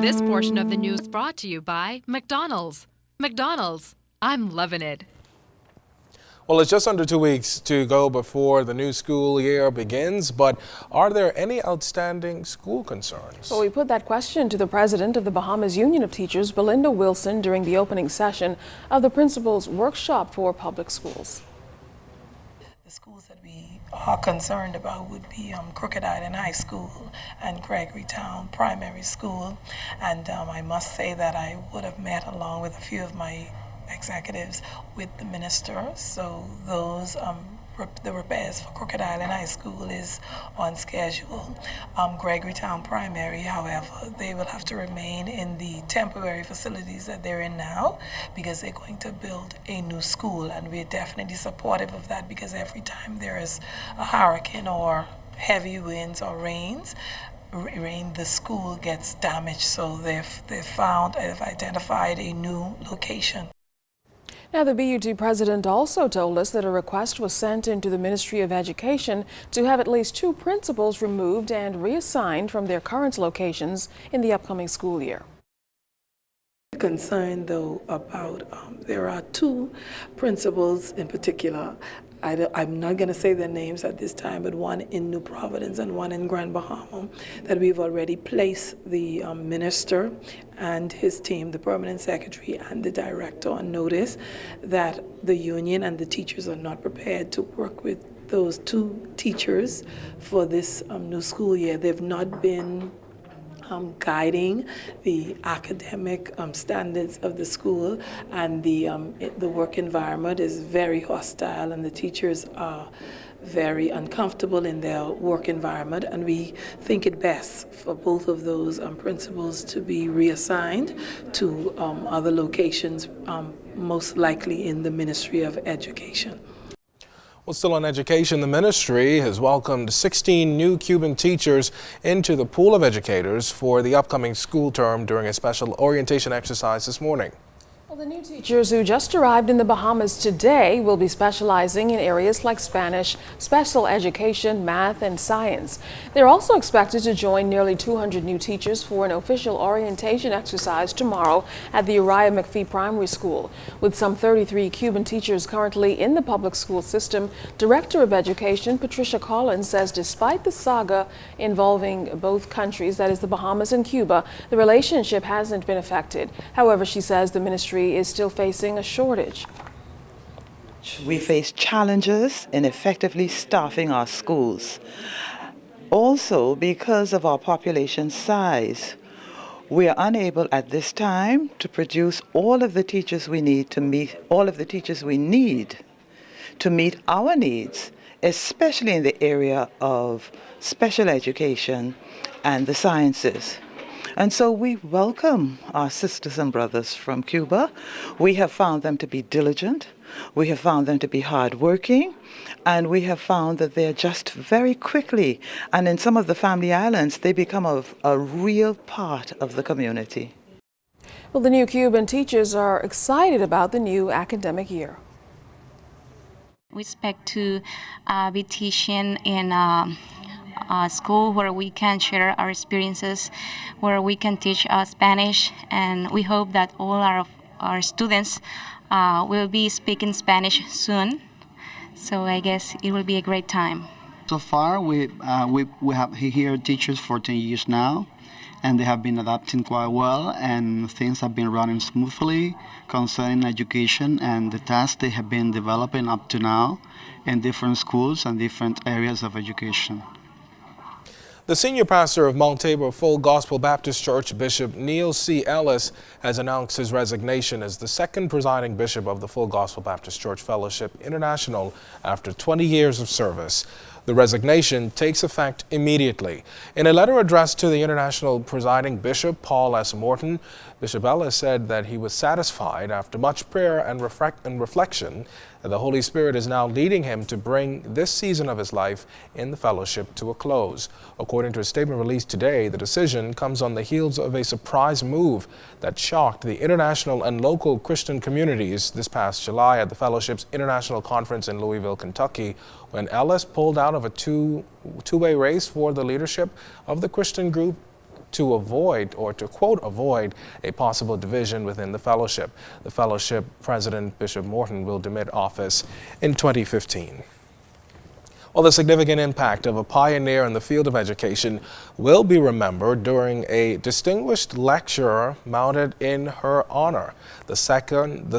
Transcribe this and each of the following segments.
This portion of the news brought to you by McDonald's. McDonald's, I'm loving it. Well, it's just under 2 weeks to go before the new school year begins, but are there any outstanding school concerns? Well, we put that question to the president of the Bahamas Union of Teachers, Belinda Wilson, during the opening session of the Principal's Workshop for Public Schools. The schools that we are concerned about would be Crooked Island High School and Gregorytown Primary School. And I must say that I would have met along with a few of my executives with the minister. So those the repairs for Crooked Island High School is on schedule. Gregorytown Primary, however, they will have to remain in the temporary facilities that they're in now because they're going to build a new school, and we're definitely supportive of that because every time there is a hurricane or heavy winds or rains, the school gets damaged. So they've identified a new location. Now, the BUT president also told us that a request was sent into the Ministry of Education to have at least 2 principals removed and reassigned from their current locations in the upcoming school year. Concerned though about there are 2 principals in particular. I'm not going to say their names at this time, but one in New Providence and one in Grand Bahama, that we've already placed the minister and his team, the permanent secretary and the director, on notice that the union and the teachers are not prepared to work with those 2 teachers for this new school year. They've not been guiding the academic standards of the school, and the work environment is very hostile, and the teachers are very uncomfortable in their work environment, and we think it best for both of those principals to be reassigned to other locations, most likely in the Ministry of Education. Well, still on education, the ministry has welcomed 16 new Cuban teachers into the pool of educators for the upcoming school term during a special orientation exercise this morning. Well, the new teachers who just arrived in the Bahamas today will be specializing in areas like Spanish, special education, math, and science. They're also expected to join nearly 200 new teachers for an official orientation exercise tomorrow at the Uriah McPhee Primary School. With some 33 Cuban teachers currently in the public school system, Director of Education Patricia Collins says despite the saga involving both countries, that is the Bahamas and Cuba, the relationship hasn't been affected. However, she says the ministry is still facing a shortage. We face challenges in effectively staffing our schools. Also, because of our population size, we are unable at this time to produce all of the teachers we need to meet our needs, especially in the area of special education and the sciences. And so we welcome our sisters and brothers from Cuba. We have found them to be diligent, we have found them to be hardworking, and we have found that they're just very quickly, and in some of the family islands, they become a real part of the community. Well, the new Cuban teachers are excited about the new academic year. We expect to be teaching in school where we can share our experiences, where we can teach Spanish, and we hope that all our students will be speaking Spanish soon. So I guess it will be a great time. So far, we have here teachers for 10 years now, and they have been adapting quite well, and things have been running smoothly concerning education and the tasks they have been developing up to now in different schools and different areas of education. The senior pastor of Mount Tabor Full Gospel Baptist Church, Bishop Neil C. Ellis, has announced his resignation as the second presiding bishop of the Full Gospel Baptist Church Fellowship International after 20 years of service. The resignation takes effect immediately. In a letter addressed to the International Presiding Bishop, Paul S. Morton, Bishop Ellis said that he was satisfied after much prayer and reflection that the Holy Spirit is now leading him to bring this season of his life in the fellowship to a close. According to a statement released today, the decision comes on the heels of a surprise move that shocked the international and local Christian communities this past July at the fellowship's international conference in Louisville, Kentucky, when Ellis pulled out of a two-way race for the leadership of the Christian group to avoid, or to quote, avoid a possible division within the fellowship. The fellowship president, Bishop Morton, will demit office in 2015. Well, the significant impact of a pioneer in the field of education will be remembered during a distinguished lecture mounted in her honor. The second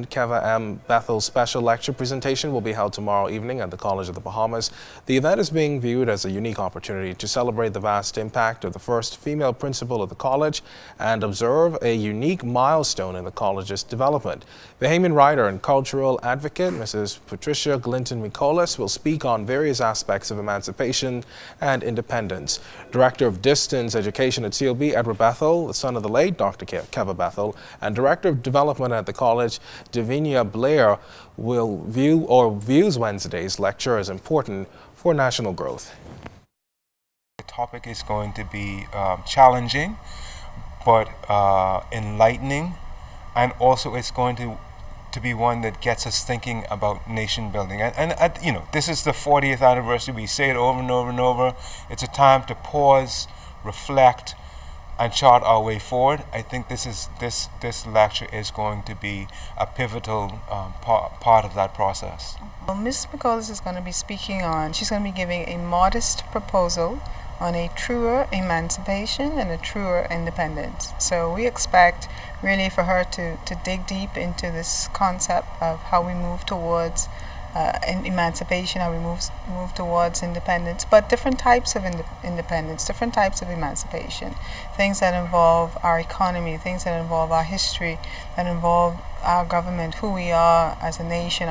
Keva M. Bethel special lecture presentation will be held tomorrow evening at the College of the Bahamas. The event is being viewed as a unique opportunity to celebrate the vast impact of the first female principal of the college and observe a unique milestone in the college's development. Bahamian writer and cultural advocate Mrs. Patricia Glinton-Micolas will speak on various aspects of emancipation and independence. Director of Distance Education at COB, Edward Bethel, the son of the late Dr. Keva Bethel, and Director of Development at the college, Davinia Blair, views Wednesday's lecture as important for national growth. The topic is going to be challenging, but enlightening, and also it's going to be one that gets us thinking about nation building. And you know, this is the 40th anniversary. We say it over and over and over. It's a time to pause, reflect, and chart our way forward. I think this lecture is going to be a pivotal part of that process. Well, Ms. McCullis is going to be speaking on, she's going to be giving a modest proposal on a truer emancipation and a truer independence. So we expect really for her to dig deep into this concept of how we move towards emancipation, how we move towards independence, but different types of independence, different types of emancipation, things that involve our economy, things that involve our history, that involve our government, who we are as a nation,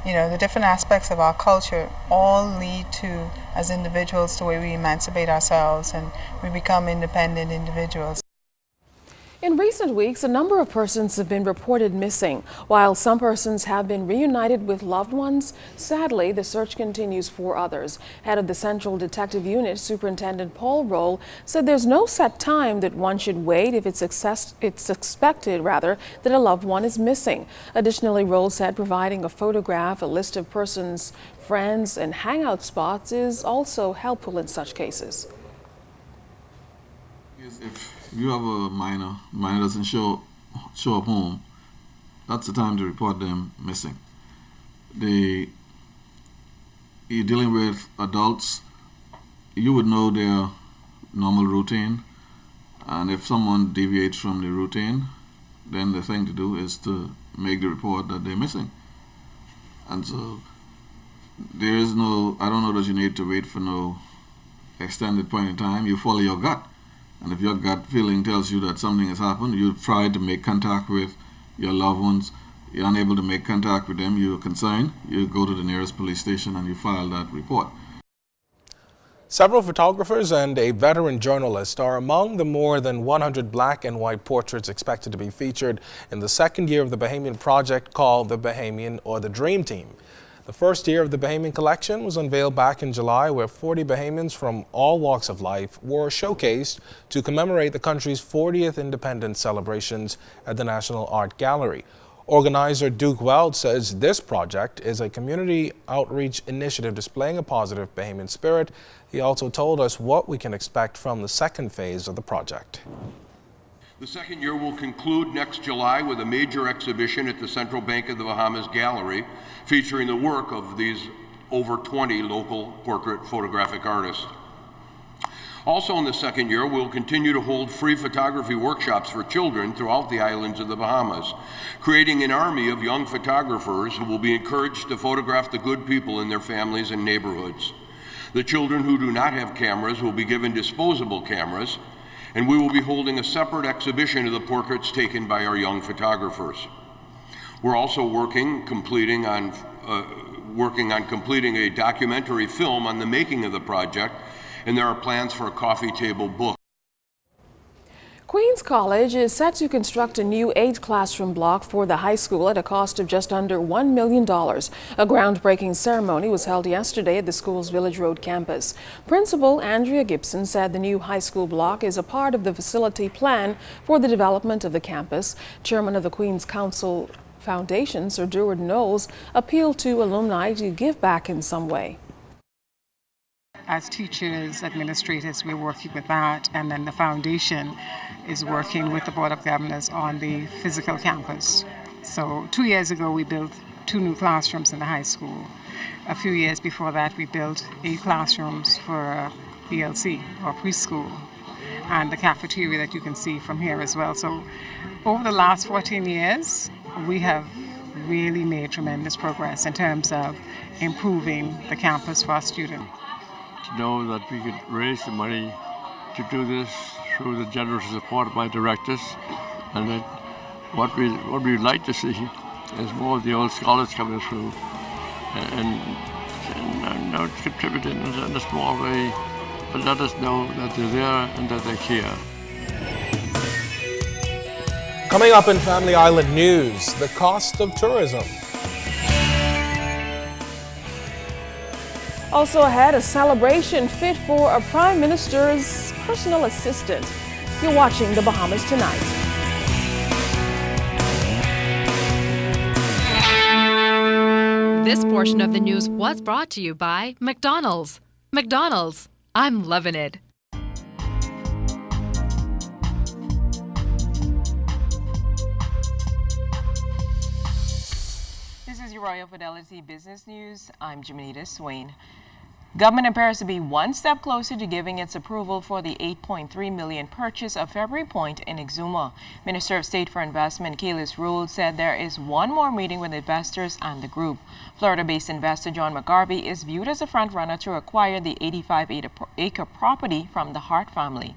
the different aspects of our culture all lead to, as individuals, the way we emancipate ourselves and we become independent individuals. In recent weeks, a number of persons have been reported missing. While some persons have been reunited with loved ones, sadly, the search continues for others. Head of the Central Detective Unit, Superintendent Paul Roll, said there's no set time that one should wait if it's expected that a loved one is missing. Additionally, Roll said providing a photograph, a list of persons, friends, and hangout spots is also helpful in such cases. If you have a minor doesn't show up home, that's the time to report them missing. You're dealing with adults, you would know their normal routine, and if someone deviates from the routine, then the thing to do is to make the report that they're missing. And so there is I don't know that you need to wait for no extended point in time. You follow your gut. And if your gut feeling tells you that something has happened, you try to make contact with your loved ones. You're unable to make contact with them, you're concerned, you go to the nearest police station and you file that report. Several photographers and a veteran journalist are among the more than 100 black and white portraits expected to be featured in the second year of the Bahamian project called the Bahamian or the Dream Team. The first year of the Bahamian collection was unveiled back in July, where 40 Bahamians from all walks of life were showcased to commemorate the country's 40th independence celebrations at the National Art Gallery. Organizer Duke Weld says this project is a community outreach initiative displaying a positive Bahamian spirit. He also told us what we can expect from the second phase of the project. The second year will conclude next July with a major exhibition at the Central Bank of the Bahamas Gallery featuring the work of these over 20 local portrait photographic artists. Also in the second year, we'll continue to hold free photography workshops for children throughout the islands of the Bahamas, creating an army of young photographers who will be encouraged to photograph the good people in their families and neighborhoods. The children who do not have cameras will be given disposable cameras, and we will be holding a separate exhibition of the portraits taken by our young photographers. We're also working on completing a documentary film on the making of the project, and there are plans for a coffee table book. Queens College is set to construct a new 8-classroom block for the high school at a cost of just under $1 million. A groundbreaking ceremony was held yesterday at the school's Village Road campus. Principal Andrea Gibson said the new high school block is a part of the facility plan for the development of the campus. Chairman of the Queens Council Foundation, Sir Durward Knowles, appealed to alumni to give back in some way. as teachers, administrators, we're working with that, and then the foundation is working with the Board of Governors on the physical campus. So 2 years ago, we built 2 new classrooms in the high school. A few years before that, we built 8 classrooms for ELC, or preschool, and the cafeteria that you can see from here as well. So over the last 14 years, we have really made tremendous progress in terms of improving the campus for our students. To know that we could raise the money to do this through the generous support of my directors, and that what we'd like to see is more of the old scholars coming through and contributing in a small way, but let us know that they're there and that they care. Coming up in Family Island News, the cost of tourism. Also ahead, a celebration fit for a Prime Minister's personal assistant. You're watching The Bahamas Tonight. This portion of the news was brought to you by McDonald's. McDonald's, I'm loving it. This is your Royal Fidelity Business News. I'm Jamanita Swain. Government appears to be one step closer to giving its approval for the $8.3 million purchase of February Point in Exuma. Minister of State for Investment Kalis Rule said there is one more meeting with investors and the group. Florida-based investor John McGarvey is viewed as a front-runner to acquire the 85-acre property from the Hart family.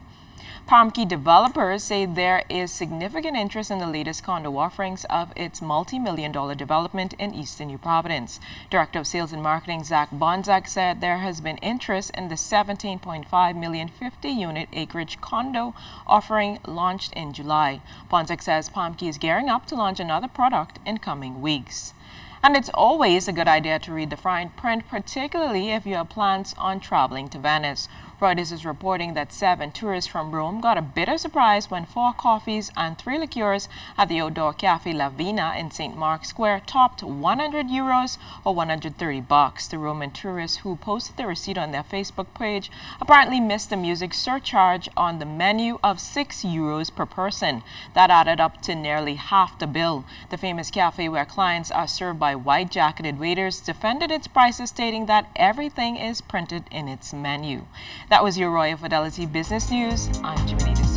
Palm Key developers say there is significant interest in the latest condo offerings of its multi-million-dollar development in Eastern New Providence. Director of Sales and Marketing Zach Bonzak said there has been interest in the $17.5 million 50-unit acreage condo offering launched in July. Bonzak says Palm Key is gearing up to launch another product in coming weeks. And it's always a good idea to read the fine print, particularly if you have plans on traveling to Venice. Reuters is reporting that 7 tourists from Rome got a bitter surprise when 4 coffees and 3 liqueurs at the outdoor Cafe La Vina in St. Mark's Square topped €100 or $130. The Roman tourists who posted the receipt on their Facebook page apparently missed the music surcharge on the menu of €6 per person. That added up to nearly half the bill. The famous cafe, where clients are served by white-jacketed waiters, defended its prices, stating that everything is printed in its menu. That was your Royal Fidelity Business News. I'm Jamanita.